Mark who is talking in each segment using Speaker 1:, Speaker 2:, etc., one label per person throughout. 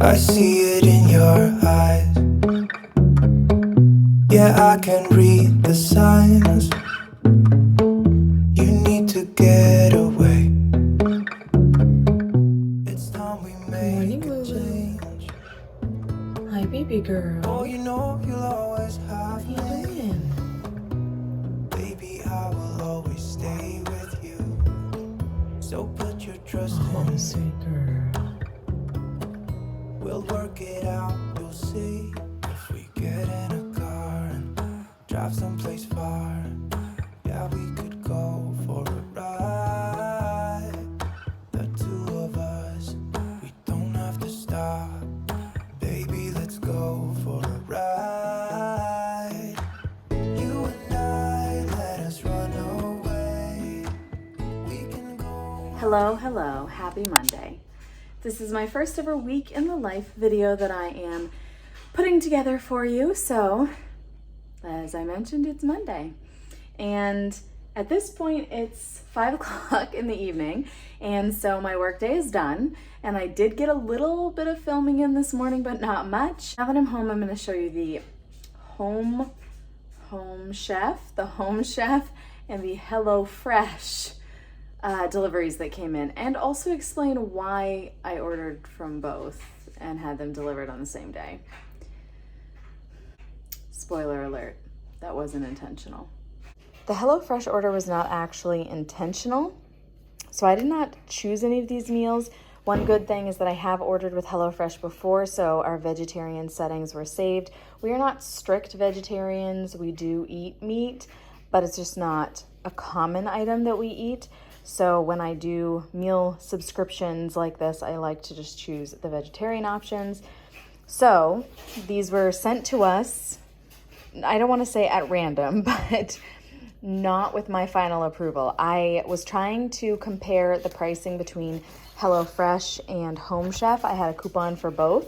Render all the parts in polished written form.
Speaker 1: I see it in your eyes. Yeah, I can read the signs. You need to get away. It's time we make a change.
Speaker 2: Hi, baby girl.
Speaker 1: Oh, you know you'll always have
Speaker 2: What are you doing?
Speaker 1: Baby, I will always stay with you. So put your trust in
Speaker 2: Sweet girl.
Speaker 1: We'll work it out, you'll see. If we get in a car and drive someplace far, yeah, we could go for a ride. The two of us, we don't have to stop. Baby, let's go for a ride. You and I, let us run away. We can go.
Speaker 2: Hello, hello. Happy Monday. This is my first ever week in the life video that I am putting together for you. So, as I mentioned, it's Monday. And at this point, it's 5 o'clock in the evening. And so my workday is done. And I did get a little bit of filming in this morning, but not much. Now that I'm home, I'm going to show you the Home Chef, and the HelloFresh deliveries that came in, and also explain why I ordered from both and had them delivered on the same day. Spoiler alert, that wasn't intentional. The HelloFresh order was not actually intentional, so I did not choose any of these meals. One good thing is that I have ordered with HelloFresh before, so our vegetarian settings were saved. We are not strict vegetarians. We do eat meat, but it's just not a common item that we eat. So when I do meal subscriptions like this, I like to just choose the vegetarian options. So these were sent to us, I don't want to say at random, but not with my final approval. I was trying to compare the pricing between HelloFresh and Home Chef. I had a coupon for both.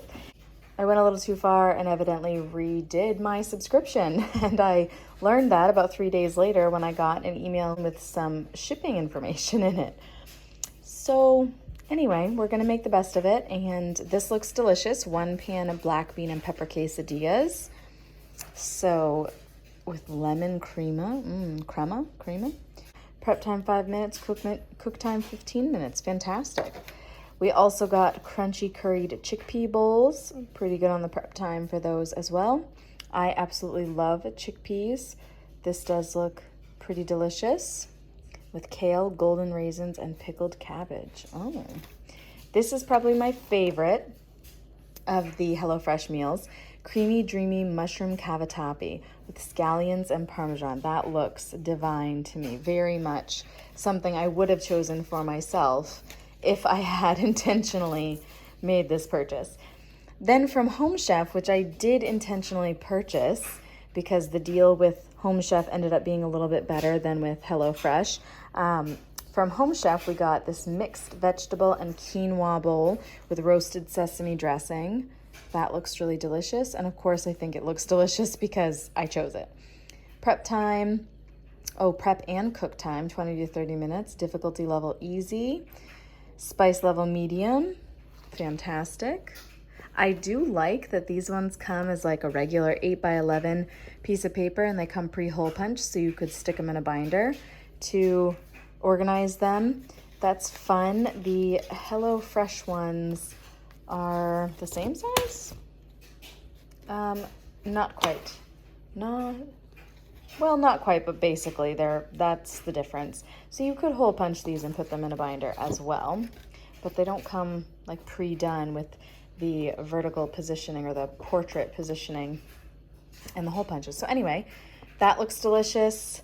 Speaker 2: I went a little too far and evidently redid my subscription. And I learned that about 3 days later when I got an email with some shipping information in it. So anyway, we're gonna make the best of it. And this looks delicious. 1 pan of black bean and pepper quesadillas. So with lemon crema. Prep time 5 minutes, cook time 15 minutes. Fantastic. We also got crunchy curried chickpea bowls. Pretty good on the prep time for those as well. I absolutely love chickpeas. This does look pretty delicious with kale, golden raisins, and pickled cabbage. Oh, this is probably my favorite of the HelloFresh meals. Creamy, dreamy mushroom cavatappi with scallions and parmesan. That looks divine to me. Very much something I would have chosen for myself if I had intentionally made this purchase. Then from Home Chef, which I did intentionally purchase because the deal with Home Chef ended up being a little bit better than with HelloFresh. From Home Chef, we got this mixed vegetable and quinoa bowl with roasted sesame dressing. That looks really delicious. And of course, I think it looks delicious because I chose it. Prep time, prep and cook time, 20 to 30 minutes. Difficulty level easy. Spice level medium. Fantastic. I do like that these ones come as like a regular 8x11 piece of paper, and they come pre-hole punch, so you could stick them in a binder to organize them. That's fun. The HelloFresh ones are the same size? Not quite. Not quite, but basically that's the difference. So you could hole punch these and put them in a binder as well, but they don't come like pre-done with the vertical positioning or the portrait positioning and the hole punches. So anyway, that looks delicious.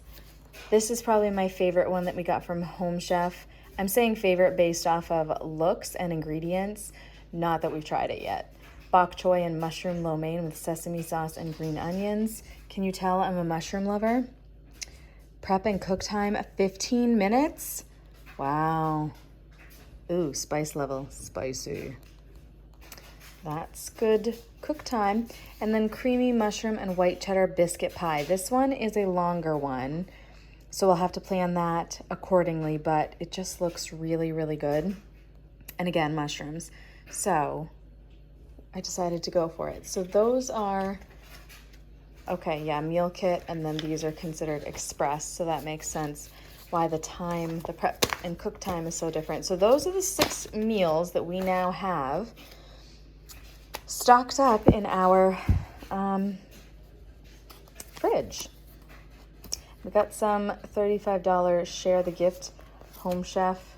Speaker 2: This is probably my favorite one that we got from Home Chef. I'm saying favorite based off of looks and ingredients, not that we've tried it yet. Bok choy and mushroom lo mein with sesame sauce and green onions. Can you tell I'm a mushroom lover? Prep and cook time 15 minutes. Wow. Ooh, spice level, spicy. That's good cook time. And then creamy mushroom and white cheddar biscuit pie. This one is a longer one, so we'll have to plan that accordingly, but it just looks really, really good. And again, mushrooms. So I decided to go for it. So those are, okay, yeah, meal kit, and then these are considered express, so that makes sense why the time, the prep and cook time is so different. So those are the 6 meals that we now have stocked up in our fridge. We got some $35 Share the Gift Home Chef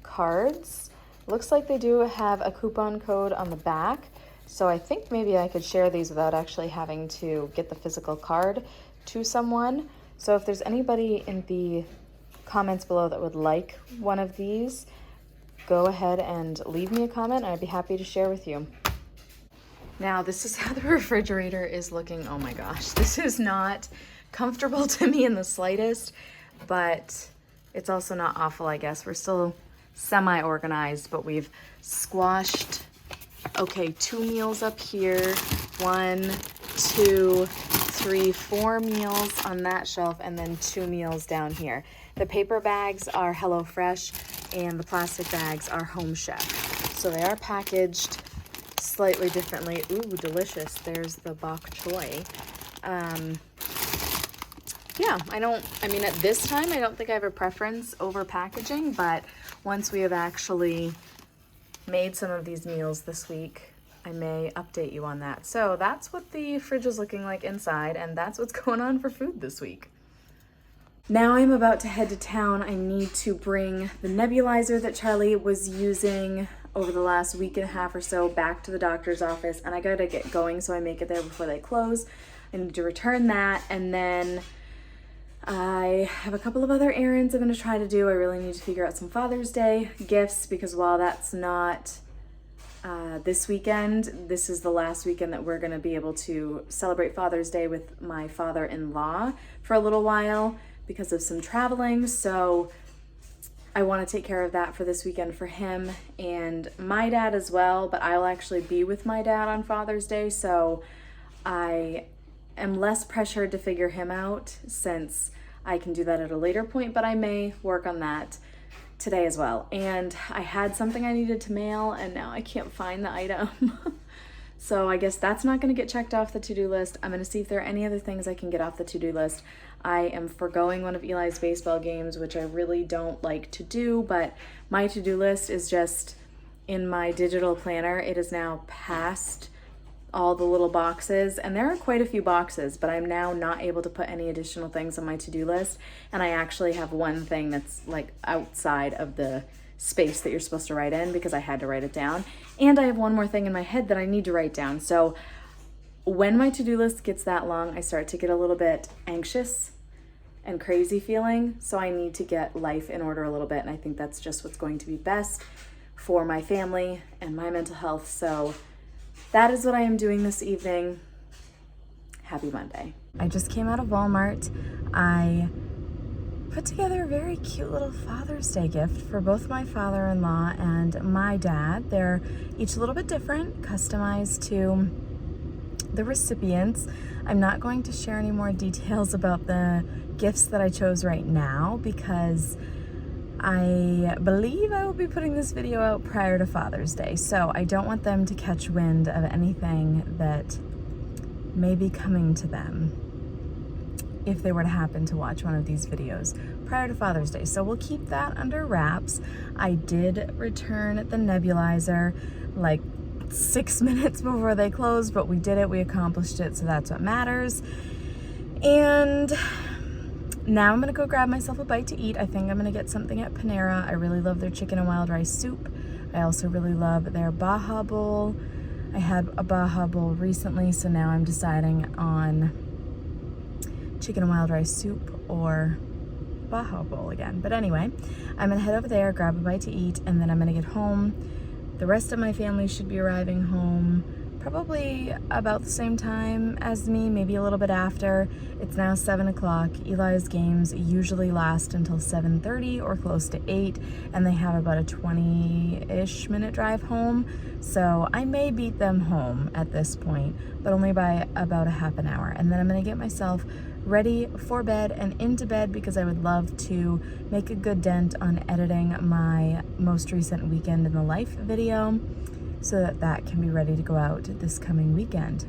Speaker 2: cards. Looks like they do have a coupon code on the back, so I think maybe I could share these without actually having to get the physical card to someone. So if there's anybody in the comments below that would like one of these, go ahead and leave me a comment and I'd be happy to share with you. Now, this is how the refrigerator is looking. Oh my gosh, this is not comfortable to me in the slightest, but it's also not awful, I guess. We're still semi-organized, but we've squashed, okay, 2 meals up here, 1, 2, 3, 4 meals on that shelf, and then 2 meals down here. The paper bags are HelloFresh and the plastic bags are Home Chef. So they are packaged slightly differently. Ooh, delicious. There's the bok choy. Yeah, I mean, at this time, I don't think I have a preference over packaging, but once we have actually made some of these meals this week, I may update you on that. So that's what the fridge is looking like inside, and that's what's going on for food this week. Now I'm about to head to town. I need to bring the nebulizer that Charlie was using over the last week and a half or so back to the doctor's office, and I gotta get going so I make it there before they close. I need to return that, and then I have a couple of other errands I'm going to try to do. I really need to figure out some Father's Day gifts, because while that's not this weekend, this is the last weekend that we're going to be able to celebrate Father's Day with my father-in-law for a little while because of some traveling. So I want to take care of that for this weekend for him and my dad as well, but I'll actually be with my dad on Father's Day, so I am less pressured to figure him out since I can do that at a later point, but I may work on that today as well. And I had something I needed to mail and now I can't find the item. So I guess that's not going to get checked off the to-do list. I'm going to see if there are any other things I can get off the to-do list. I am foregoing one of Eli's baseball games, which I really don't like to do, but my to-do list is just in my digital planner. It is now past all the little boxes, and there are quite a few boxes, but I'm now not able to put any additional things on my to-do list, and I actually have one thing that's like outside of the space that you're supposed to write in because I had to write it down, and I have one more thing in my head that I need to write down. So when my to-do list gets that long, I start to get a little bit anxious and crazy feeling, so I need to get life in order a little bit, and I think that's just what's going to be best for my family and my mental health. So that is what I am doing this evening. Happy Monday. I just came out of Walmart. I put together a very cute little Father's Day gift for both my father-in-law and my dad. They're each a little bit different, customized to the recipients. I'm not going to share any more details about the gifts that I chose right now because I believe I will be putting this video out prior to Father's Day, so I don't want them to catch wind of anything that may be coming to them if they were to happen to watch one of these videos prior to Father's Day. So we'll keep that under wraps. I did return the nebulizer like 6 minutes before they closed, but we did it, we accomplished it, so that's what matters. And now I'm gonna go grab myself a bite to eat. I think I'm gonna get something at Panera. I really love their chicken and wild rice soup. I also really love their Baja Bowl. I had a Baja Bowl recently, so now I'm deciding on chicken and wild rice soup or Baja Bowl again. But anyway, I'm gonna head over there, grab a bite to eat, and then I'm gonna get home. The rest of my family should be arriving home probably about the same time as me, maybe a little bit after. It's now 7 o'clock. Eli's games usually last until 7:30 or close to 8, and they have about a 20-ish minute drive home. So I may beat them home at this point, but only by about a half an hour. And then I'm gonna get myself ready for bed and into bed because I would love to make a good dent on editing my most recent Weekend in the Life video. so that that can be ready to go out this coming weekend.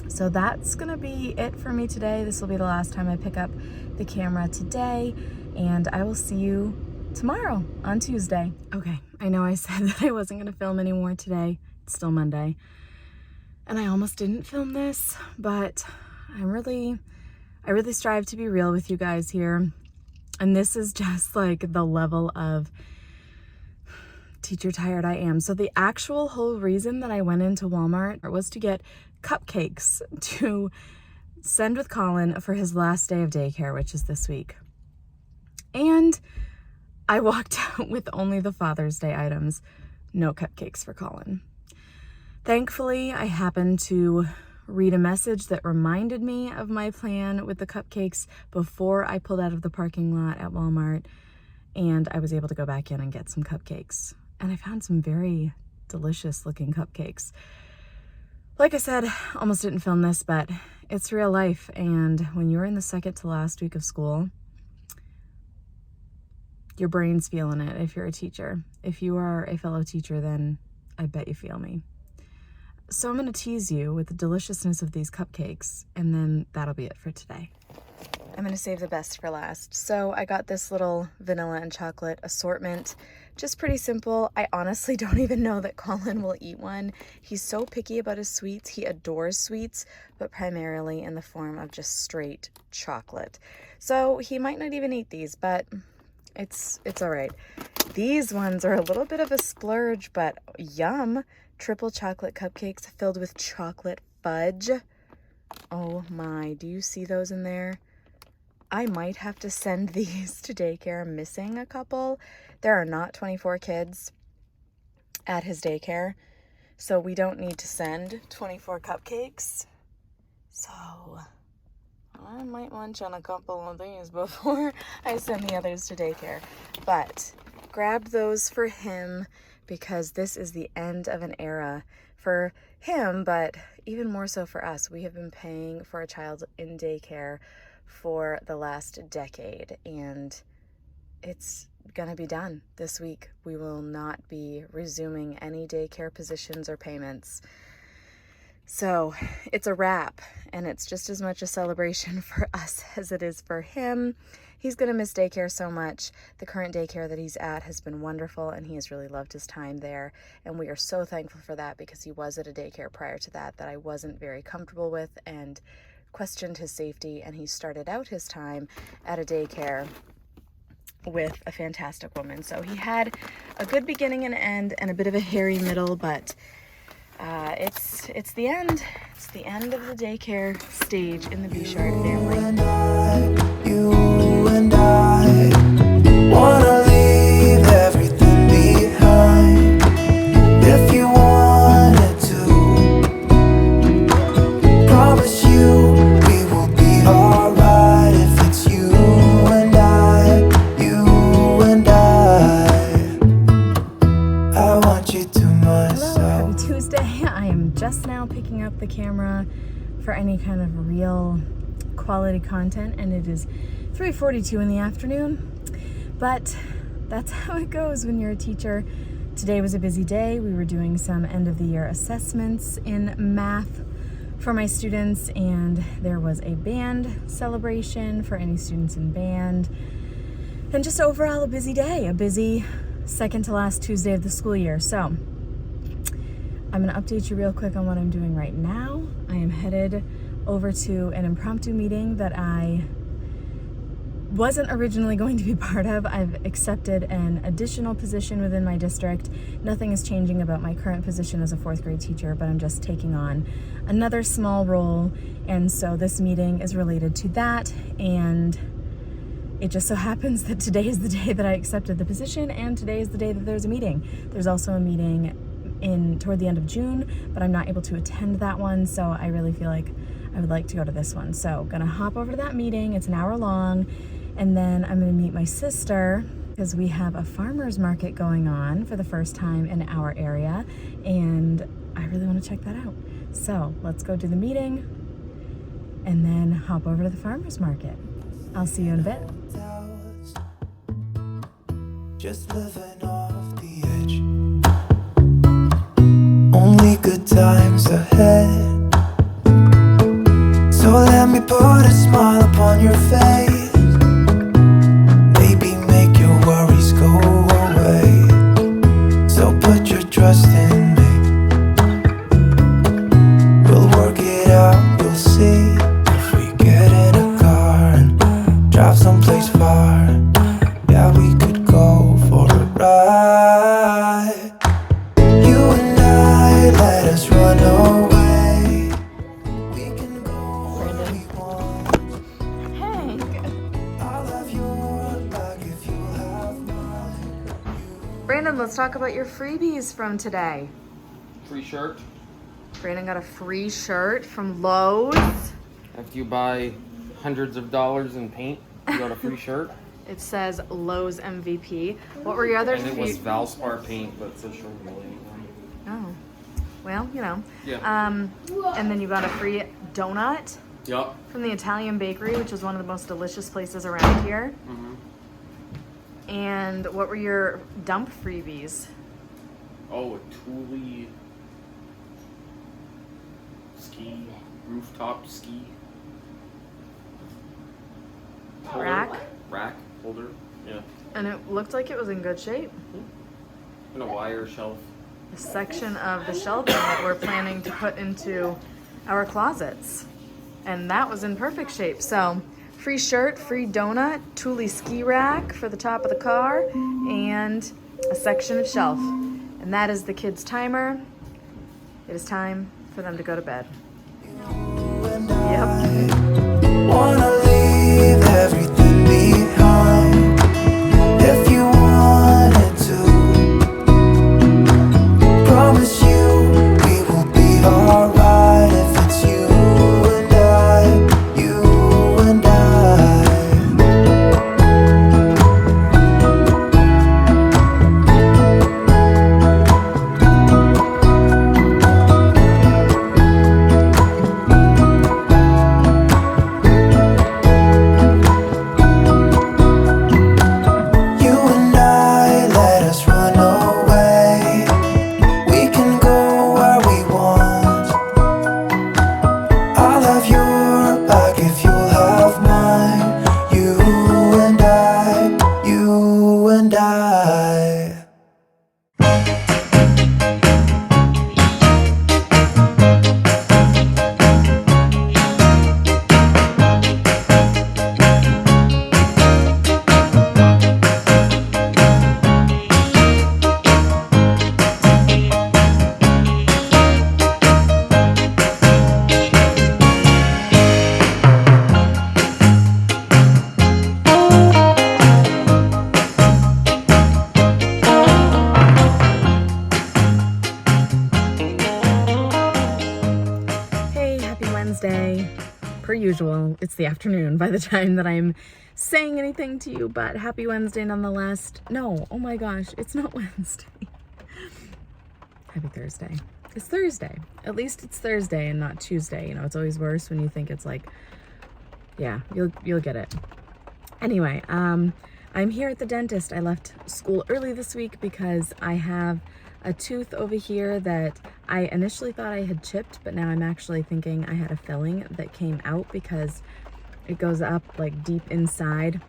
Speaker 2: So that's gonna be it for me today. This will be the last time I pick up the camera today, and I will see you tomorrow on Tuesday. Okay, I know I said that I wasn't gonna film anymore today. It's still Monday. And I almost didn't film this, but I really strive to be real with you guys here. And this is just like the level of teacher tired I am. So the actual whole reason that I went into Walmart was to get cupcakes to send with Colin for his last day of daycare, which is this week. And I walked out with only the Father's Day items, no cupcakes for Colin. Thankfully, I happened to read a message that reminded me of my plan with the cupcakes before I pulled out of the parking lot at Walmart, and I was able to go back in and get some cupcakes. And I found some very delicious looking cupcakes. Like I said, almost didn't film this, but it's real life. And when you're in the second to last week of school, your brain's feeling it if you're a teacher. If you are a fellow teacher, then I bet you feel me. So I'm gonna tease you with the deliciousness of these cupcakes, and then that'll be it for today. I'm gonna save the best for last. So I got this little vanilla and chocolate assortment, just pretty simple. I honestly don't even know that Colin will eat one. He's so picky about his sweets. He adores sweets, but primarily in the form of just straight chocolate. So he might not even eat these, but it's all right. These ones are a little bit of a splurge, but yum. Triple chocolate cupcakes filled with chocolate fudge. Oh my, do you see those in there? I might have to send these to daycare. I'm missing a couple. There are not 24 kids at his daycare, so we don't need to send 24 cupcakes. So I might munch on a couple of these before I send the others to daycare. But grabbed those for him because this is the end of an era for him, but even more so for us. We have been paying for a child in daycare for the last decade, and it's gonna be done this week. We will not be resuming any daycare positions or payments. So it's a wrap, and it's just as much a celebration for us as it is for him. He's gonna miss daycare so much. The current daycare that he's at has been wonderful, and he has really loved his time there. And we are so thankful for that, because he was at a daycare prior to that I wasn't very comfortable with and questioned his safety. And he started out his time at a daycare with a fantastic woman. So he had a good beginning and end and a bit of a hairy middle, but it's the end. It's the end of the daycare stage in the Bouchard family.
Speaker 1: You and I wanna leave everything behind. If you wanted to, promise you we will be alright. If it's you and I, I want you to myself.
Speaker 2: Hello, happy Tuesday. I am just now picking up the camera for any kind of real quality content, and it is 3:42 in the afternoon, but that's how it goes when you're a teacher. Today was a busy day. We were doing some end of the year assessments in math for my students, and there was a band celebration for any students in band, and just overall a busy day, a busy second to last Tuesday of the school year. So I'm gonna update you real quick on what I'm doing right now. I am headed over to an impromptu meeting that I wasn't originally going to be part of. I've accepted an additional position within my district. Nothing is changing about my current position as a fourth grade teacher, but I'm just taking on another small role. And so this meeting is related to that. And it just so happens that today is the day that I accepted the position, and today is the day that there's a meeting. There's also a meeting toward the end of June, but I'm not able to attend that one. So I really feel like I would like to go to this one. So gonna hop over to that meeting. It's an hour long. And then I'm gonna meet my sister, because we have a farmer's market going on for the first time in our area, and I really want to check that out. So let's go do the meeting and then hop over to the farmer's market. I'll see you in a bit.
Speaker 1: Just living off the edge. good times ahead. So let me put a smile upon your face. Maybe make your worries go away. So put your trust in me. We'll work it out, you'll see. If we get in a car and drive someplace far, yeah, we could go for a ride. You and I, let us run away. We can go where we want. I'll have your back if you have mine.
Speaker 2: Brandon, let's talk about your freebies from today.
Speaker 3: Free shirt.
Speaker 2: Brandon got a free shirt from Lowe's.
Speaker 3: After you buy hundreds of dollars in paint, you got a free shirt.
Speaker 2: It says Lowe's MVP. What were your other
Speaker 3: And it was Valspar paint, but it's a Sherwin-Williams one.
Speaker 2: Oh, well, you know.
Speaker 3: Yeah.
Speaker 2: And then you got a free donut
Speaker 3: Yup.
Speaker 2: from the Italian bakery, which is one of the most delicious places around here.
Speaker 3: Mm-hmm.
Speaker 2: And what were your dump freebies?
Speaker 3: Oh, a Thule ski, rooftop ski.
Speaker 2: Rack?
Speaker 3: Rack holder. Yeah.
Speaker 2: And it looked like it was in good shape.
Speaker 3: And a wire shelf.
Speaker 2: A section of the shelving that we're planning to put into our closets. And that was in perfect shape. So, free shirt, free donut, Thule ski rack for the top of the car, and a section of shelf. And that is the kids' timer. It is time for them to go to bed. Yep.
Speaker 1: Wanna leave everything behind. If you wanted to, promise you we will be alright. If it's you and I, you and I. You and I, let us run away. We can go where we want. I'll have your back if you'll have mine. You and I, you and I.
Speaker 2: Hey, happy Wednesday. Per usual, it's the afternoon by the time that I'm saying anything to you, but happy Wednesday nonetheless. No, oh my gosh, it's not Wednesday. Happy Thursday. It's Thursday. At least it's Thursday and not Tuesday. You know, it's always worse when you think it's like, yeah, you'll get it. Anyway, I'm here at the dentist. I left school early this week because I have a tooth over here that I initially thought I had chipped, but now I'm actually thinking I had a filling that came out because it goes up like deep inside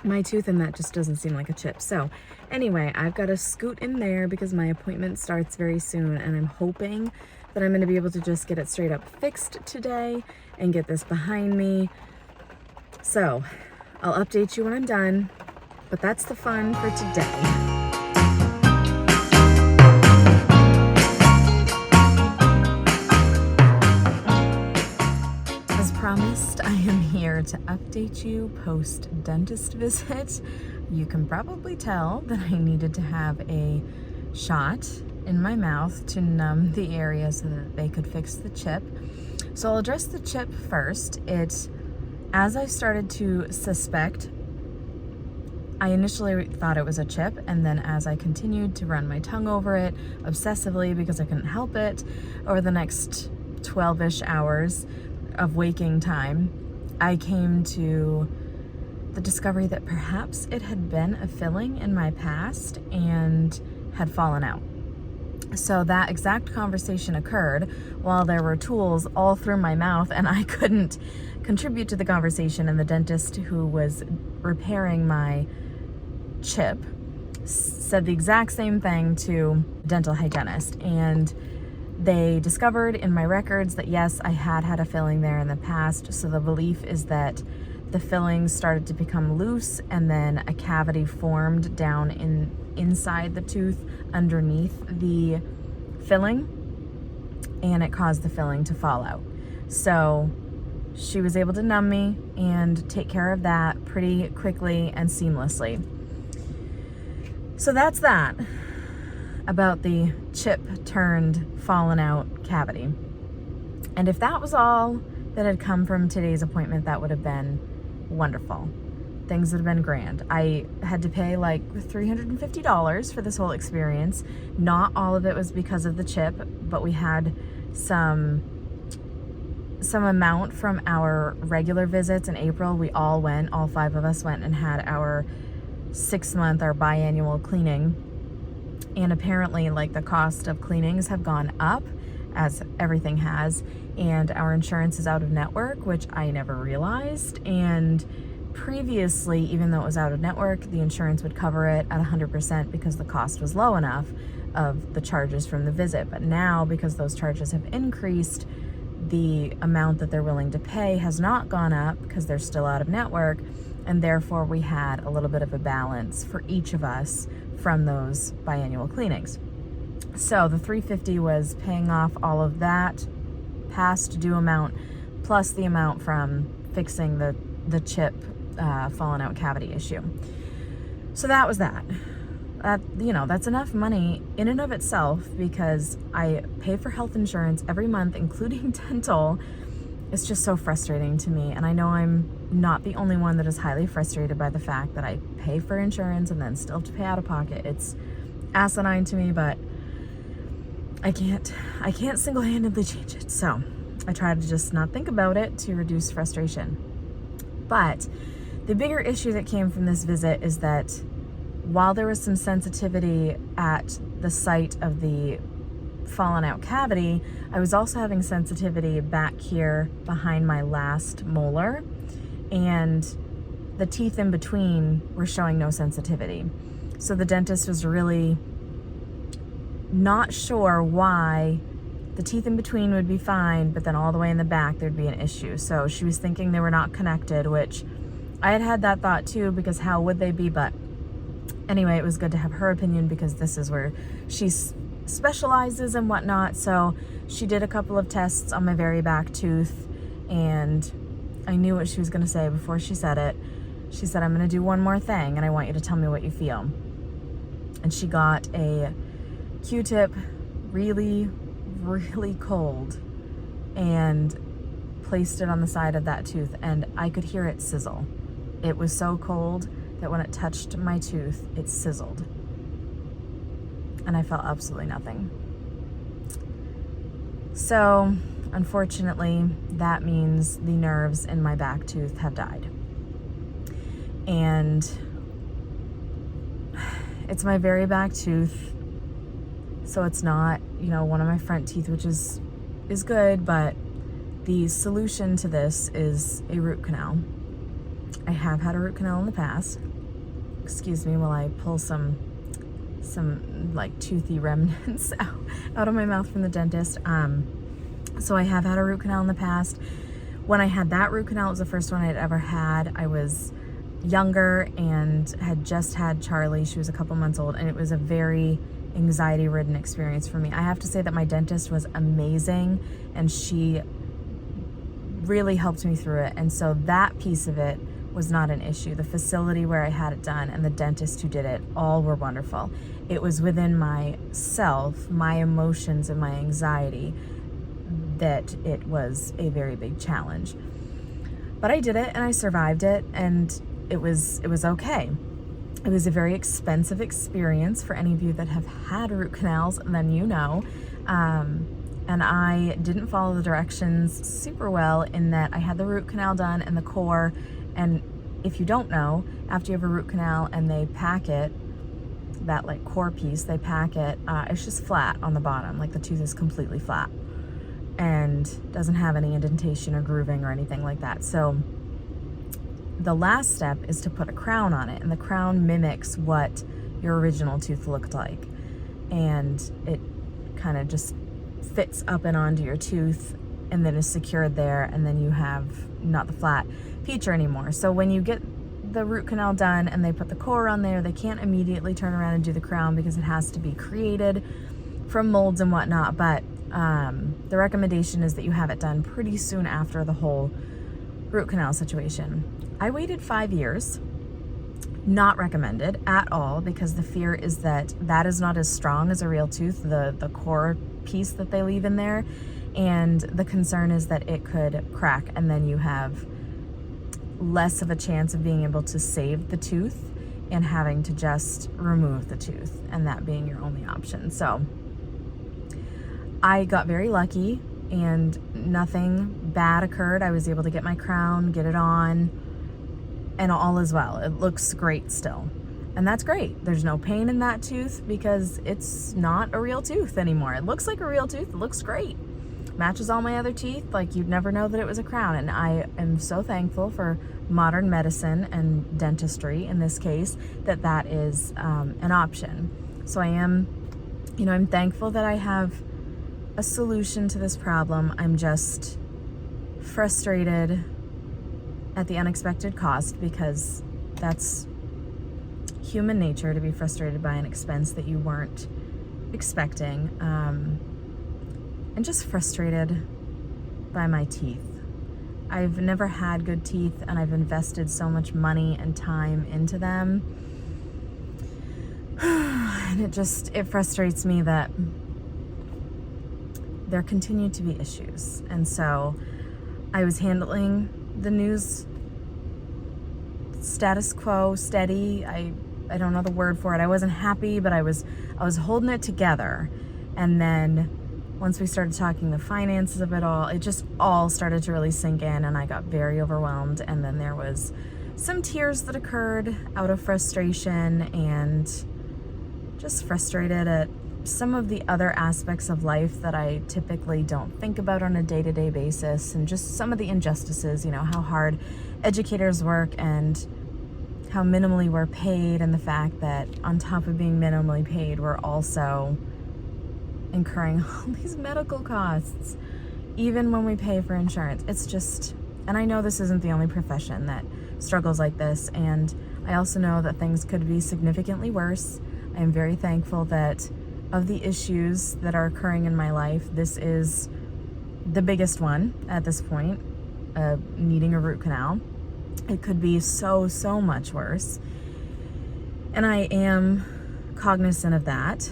Speaker 2: my tooth, and that just doesn't seem like a chip. So anyway, I've got to scoot in there because my appointment starts very soon, and I'm hoping that I'm going to be able to just get it straight up fixed today and get this behind me. So I'll update you when I'm done, but that's the fun for today. As promised, I am here to update you post dentist visit. You can probably tell that I needed to have a shot in my mouth to numb the area so that they could fix the chip. So I'll address the chip first. As I started to suspect, I initially thought it was a chip, and then as I continued to run my tongue over it obsessively because I couldn't help it, over the next 12-ish hours of waking time, I came to the discovery that perhaps it had been a filling in my past and had fallen out. So that exact conversation occurred while there were tools all through my mouth and I couldn't contribute to the conversation, and the dentist who was repairing my chip said the exact same thing to a dental hygienist, and they discovered in my records that yes, I had a filling there in the past. So the belief is that the filling started to become loose and then a cavity formed down inside the tooth underneath the filling, and it caused the filling to fall out. So she was able to numb me and take care of that pretty quickly and seamlessly. So that's that about the chip turned fallen out cavity. And if that was all that had come from today's appointment, that would have been wonderful. Things would have been grand. I had to pay like $350 for this whole experience. Not all of it was because of the chip, but we had some amount from our regular visits in April. We all went, all 5 of us went and had our 6-month, our biannual cleaning. And apparently, like, the cost of cleanings have gone up, as everything has, and our insurance is out of network, which I never realized. And previously, even though it was out of network, the insurance would cover it at 100% because the cost was low enough of the charges from the visit. But now, because those charges have increased, the amount that they're willing to pay has not gone up because they're still out of network, and therefore we had a little bit of a balance for each of us from those biannual cleanings. So the $350 was paying off all of that past due amount plus the amount from fixing the chip fallen out cavity issue. So that was that. That's enough money in and of itself, because I pay for health insurance every month, including dental. It's just so frustrating to me. And I know I'm not the only one that is highly frustrated by the fact that I pay for insurance and then still have to pay out of pocket. It's asinine to me, but I can't single-handedly change it. So I try to just not think about it to reduce frustration. But the bigger issue that came from this visit is that while there was some sensitivity at the site of the fallen out cavity, I was also having sensitivity back here behind my last molar, and the teeth in between were showing no sensitivity. So the dentist was really not sure why the teeth in between would be fine, but then all the way in the back there'd be an issue. So she was thinking they were not connected, which I had that thought too, because how would they be? But anyway, it was good to have her opinion because this is where she specializes and whatnot. So she did a couple of tests on my very back tooth, and I knew what she was going to say before she said it. She said, I'm going to do one more thing and I want you to tell me what you feel. And she got a Q-tip, really, really cold, and placed it on the side of that tooth, and I could hear it sizzle. It was so cold that when it touched my tooth, it sizzled. And I felt absolutely nothing. So, unfortunately, that means the nerves in my back tooth have died. And it's my very back tooth, so it's not, one of my front teeth, which is good, but the solution to this is a root canal. I have had a root canal in the past. Excuse me while I pull some like toothy remnants out of my mouth from the dentist. So I have had a root canal in the past. When I had that root canal, it was the first one I'd ever had. I was younger and had just had Charlie. She was a couple months old, and it was a very anxiety-ridden experience for me. I have to say that my dentist was amazing, and she really helped me through it. And so that piece of it was not an issue. The facility where I had it done and the dentist who did it, all were wonderful. It was within myself, my emotions and my anxiety, that it was a very big challenge. But I did it and I survived it, and it was okay. It was a very expensive experience for any of you that have had root canals, then and I didn't follow the directions super well in that I had the root canal done and the core. And if you don't know, after you have a root canal and they pack it, that like core piece, they pack it, it's just flat on the bottom, like the tooth is completely flat and doesn't have any indentation or grooving or anything like that. So the last step is to put a crown on it, and the crown mimics what your original tooth looked like, and it kind of just fits up and onto your tooth and then is secured there, and then you have not the flat feature anymore. So when you get the root canal done and they put the core on there, they can't immediately turn around and do the crown because it has to be created from molds and whatnot. But the recommendation is that you have it done pretty soon after the whole root canal situation. I waited 5 years. Not recommended at all, because the fear is that that is not as strong as a real tooth, the core piece that they leave in there, and the concern is that it could crack, and then you have less of a chance of being able to save the tooth and having to just remove the tooth, and that being your only option. So I got very lucky and nothing bad occurred. I was able to get my crown, get it on, and all is well. It looks great still. And that's great. There's no pain in that tooth because it's not a real tooth anymore. It looks like a real tooth. It looks great. Matches all my other teeth. Like, you'd never know that it was a crown. And I am so thankful for modern medicine and dentistry in this case that that is an option. So I am, I'm thankful that I have a solution to this problem. I'm just frustrated at the unexpected cost, because that's human nature, to be frustrated by an expense that you weren't expecting, and just frustrated by my teeth. I've never had good teeth, and I've invested so much money and time into them, and it frustrates me that there continue to be issues. And so I was handling the news status quo, steady. I don't know the word for it. I wasn't happy, but I was holding it together. And then once we started talking the finances of it all, it just all started to really sink in, and I got very overwhelmed. And then there was some tears that occurred out of frustration, and just frustrated at some of the other aspects of life that I typically don't think about on a day-to-day basis, and just some of the injustices, how hard educators work and how minimally we're paid, and the fact that on top of being minimally paid, we're also incurring all these medical costs, even when we pay for insurance. It's just, and I know this isn't the only profession that struggles like this, and I also know that things could be significantly worse. I am very thankful that of the issues that are occurring in my life, this is the biggest one at this point, needing a root canal. It could be so much worse, and I am cognizant of that,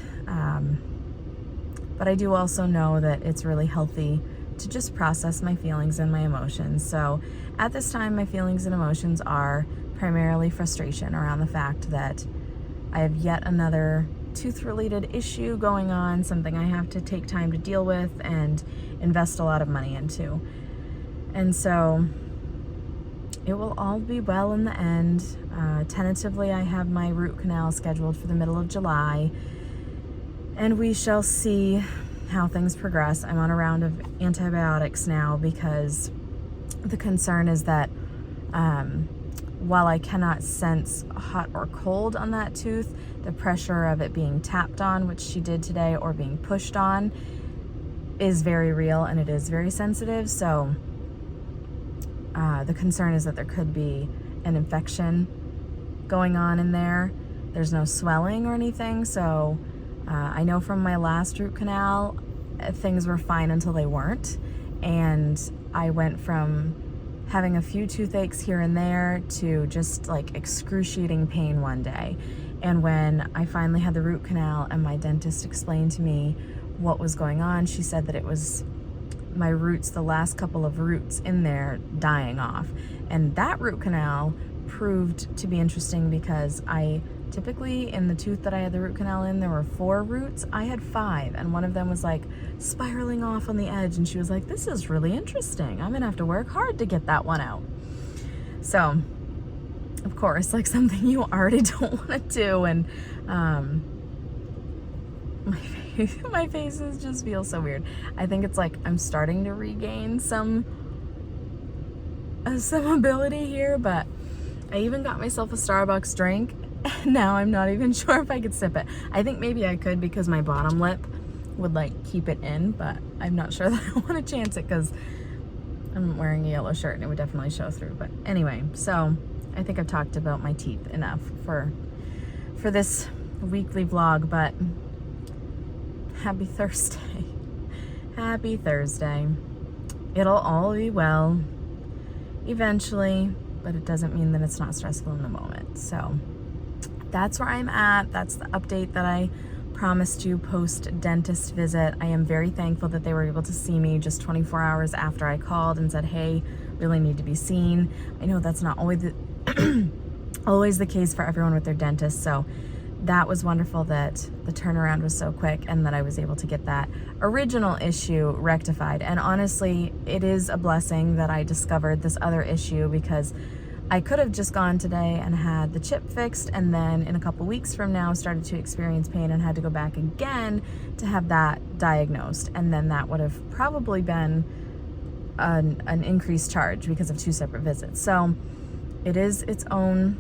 Speaker 2: but I do also know that it's really healthy to just process my feelings and my emotions. So at this time, my feelings and emotions are primarily frustration around the fact that I have yet another tooth-related issue going on, something I have to take time to deal with and invest a lot of money into. And so it will all be well in the end. Tentatively, I have my root canal scheduled for the middle of July, and we shall see how things progress. I'm on a round of antibiotics now, because the concern is that while I cannot sense hot or cold on that tooth, the pressure of it being tapped on, which she did today, or being pushed on, is very real, and it is very sensitive. So the concern is that there could be an infection going on in there. There's no swelling or anything, so I know from my last root canal, things were fine until they weren't, and I went from having a few toothaches here and there to just like excruciating pain one day. And when I finally had the root canal and my dentist explained to me what was going on, she said that it was my roots, the last couple of roots in there, dying off. And that root canal proved to be interesting, because I typically, in the tooth that I had the root canal in, there were 4 roots. I had 5, and one of them was like spiraling off on the edge, and she was like, this is really interesting. I'm gonna have to work hard to get that one out. So of course, like something you already don't want to do. And my faces just feel so weird. I think it's like I'm starting to regain some ability here, but I even got myself a Starbucks drink. Now I'm not even sure if I could sip it. I think maybe I could because my bottom lip would like keep it in, but I'm not sure that I want to chance it because I'm wearing a yellow shirt and it would definitely show through. But anyway, so I think I've talked about my teeth enough for this weekly vlog, but happy Thursday. Happy Thursday. It'll all be well eventually, but it doesn't mean that it's not stressful in the moment. So that's where I'm at. That's the update that I promised you post dentist visit. I am very thankful that they were able to see me just 24 hours after I called and said, hey, really need to be seen. I know that's not always always the case for everyone with their dentist, so that was wonderful that the turnaround was so quick and that I was able to get that original issue rectified. And honestly, it is a blessing that I discovered this other issue, because I could have just gone today and had the chip fixed, and then in a couple weeks from now started to experience pain and had to go back again to have that diagnosed. And then that would have probably been an increased charge because of 2 separate visits. So it is its own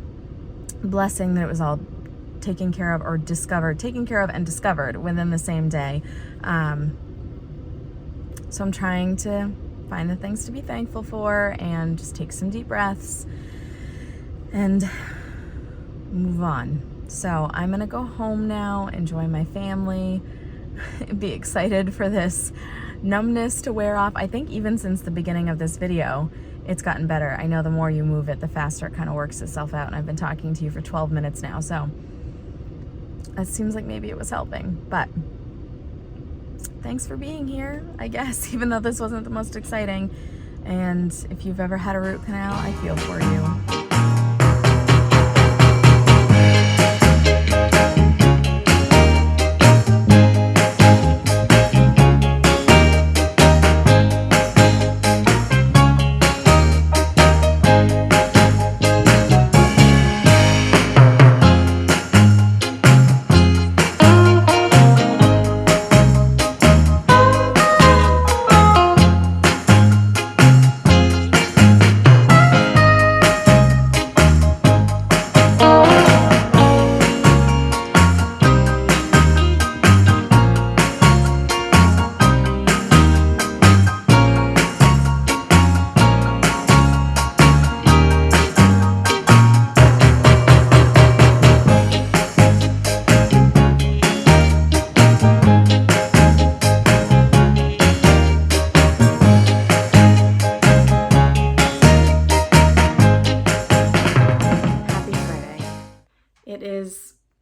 Speaker 2: blessing that it was all taken care of and discovered within the same day. So I'm trying to find the things to be thankful for and just take some deep breaths and move on. So I'm gonna go home now, enjoy my family, be excited for this numbness to wear off. I think even since the beginning of this video, it's gotten better. I know the more you move it, the faster it kind of works itself out. And I've been talking to you for 12 minutes now, so it seems like maybe it was helping. But thanks for being here, I guess, even though this wasn't the most exciting. And if you've ever had a root canal, I feel for you.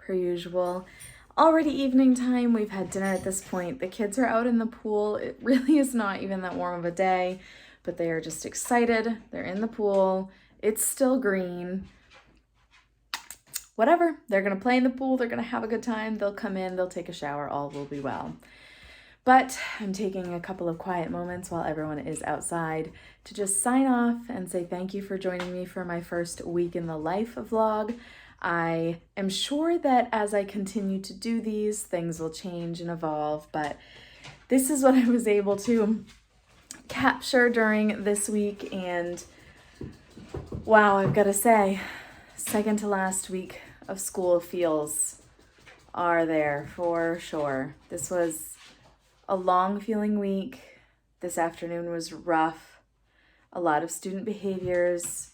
Speaker 2: Per usual, already evening time. We've had dinner at this point. The kids are out in the pool. It really is not even that warm of a day, but they are just excited. They're in the pool. It's still green. Whatever. They're gonna play in the pool. They're gonna have a good time. They'll come in, they'll take a shower, all will be well. But I'm taking a couple of quiet moments while everyone is outside to just sign off and say thank you for joining me for my first week in the life vlog. I am sure that as I continue to do these, things will change and evolve, but this is what I was able to capture during this week. And wow, I've got to say, second to last week of school feels are there for sure. This was a long feeling week. This afternoon was rough. A lot of student behaviors,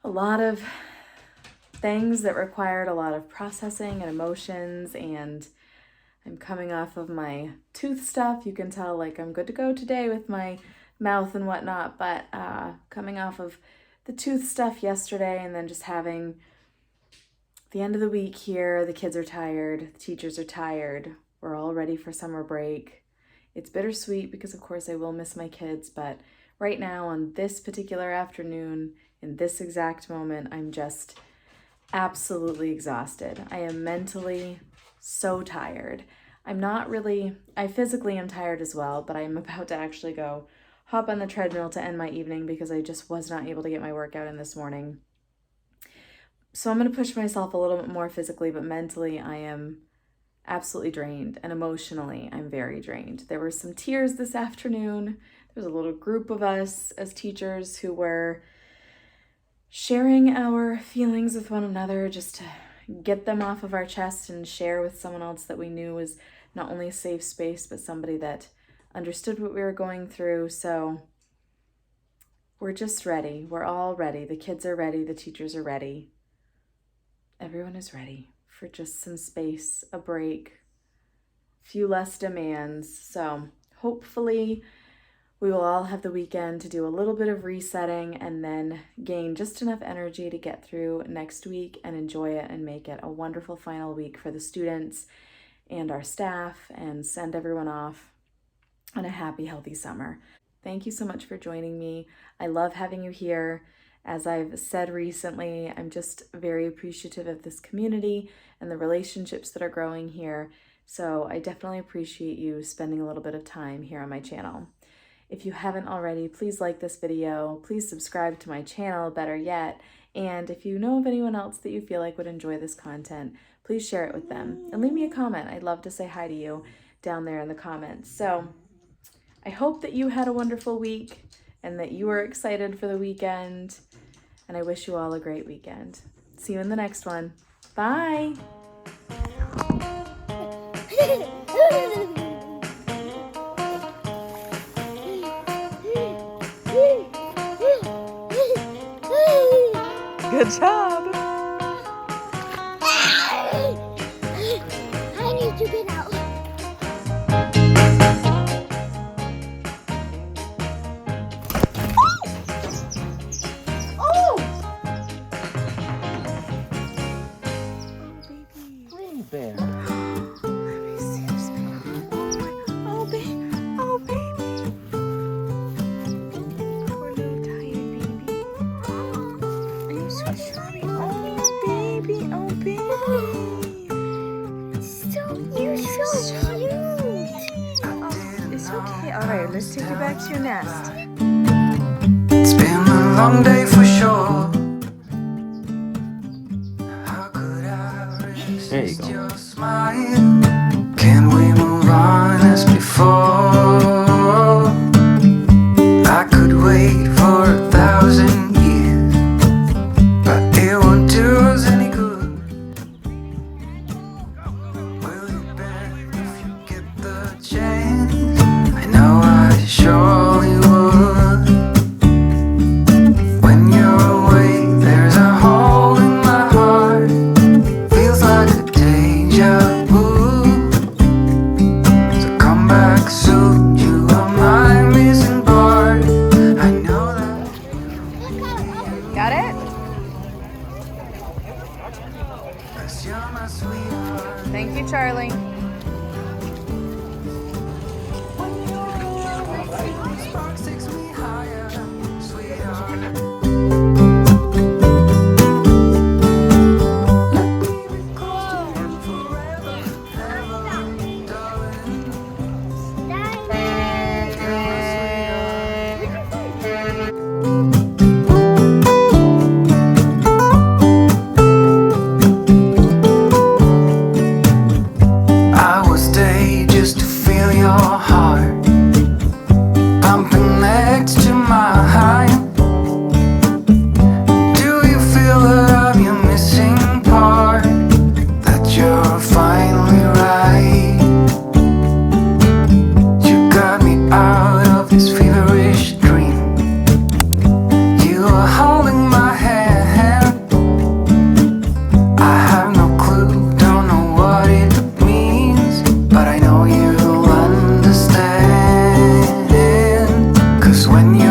Speaker 2: a lot of things that required a lot of processing and emotions, and I'm coming off of my tooth stuff. You can tell like I'm good to go today with my mouth and whatnot, but coming off of the tooth stuff yesterday and then just having the end of the week here. The kids are tired, the teachers are tired, we're all ready for summer break. It's bittersweet because of course I will miss my kids, but right now on this particular afternoon, in this exact moment, I'm just absolutely exhausted. I am mentally so tired. I physically am tired as well, but I'm about to actually go hop on the treadmill to end my evening because I just was not able to get my workout in this morning. So I'm going to push myself a little bit more physically, but mentally I am absolutely drained, and emotionally I'm very drained. There were some tears this afternoon. There was a little group of us as teachers who were sharing our feelings with one another just to get them off of our chest and share with someone else that we knew was not only a safe space, but somebody that understood what we were going through. So we're just ready. We're all ready. The kids are ready. The teachers are ready. Everyone is ready for just some space, a break, a few less demands. So hopefully we will all have the weekend to do a little bit of resetting and then gain just enough energy to get through next week and enjoy it and make it a wonderful final week for the students and our staff, and send everyone off on a happy, healthy summer. Thank you so much for joining me. I love having you here. As I've said recently, I'm just very appreciative of this community and the relationships that are growing here. So I definitely appreciate you spending a little bit of time here on my channel. If you haven't already, please like this video. Please subscribe to my channel, better yet. And if you know of anyone else that you feel like would enjoy this content, please share it with them. And leave me a comment. I'd love to say hi to you down there in the comments. So I hope that you had a wonderful week and that you are excited for the weekend. And I wish you all a great weekend. See you in the next one. Bye. Good job.
Speaker 4: I need to get out.
Speaker 3: Bear.
Speaker 2: Oh, baby. Oh, baby. Poor little tired baby. I'm so sorry. Oh, baby. Oh, baby.
Speaker 4: You're so cute.
Speaker 2: Oh, it's okay. All right, let's take you back to your nest.
Speaker 1: It's been a long day for sure. How could I
Speaker 3: There you
Speaker 1: resist
Speaker 3: go.
Speaker 1: your smile? Can we move on as before? I could wait for 1,000 years, but it won't do us any good. Will you bend if you get the chance? I know I surely would. When you're away, there's a hole in my heart. Feels like a deja vu. So come back soon, you are my missing part. I know that.
Speaker 2: Got it?
Speaker 1: 'Cause you're my sweetheart.
Speaker 2: Thank you, Charlie.
Speaker 1: Spark takes me higher, sweetheart. Let me be close to you forever, ever, darling. I will stay just to feel your heart pumping next to mine. Do you feel that I'm your missing part? That you're finally right. You got me out of this feverish dream. You are holding my hand. I have no clue, don't know what it means, but I know you'll understand. 'Cause when you're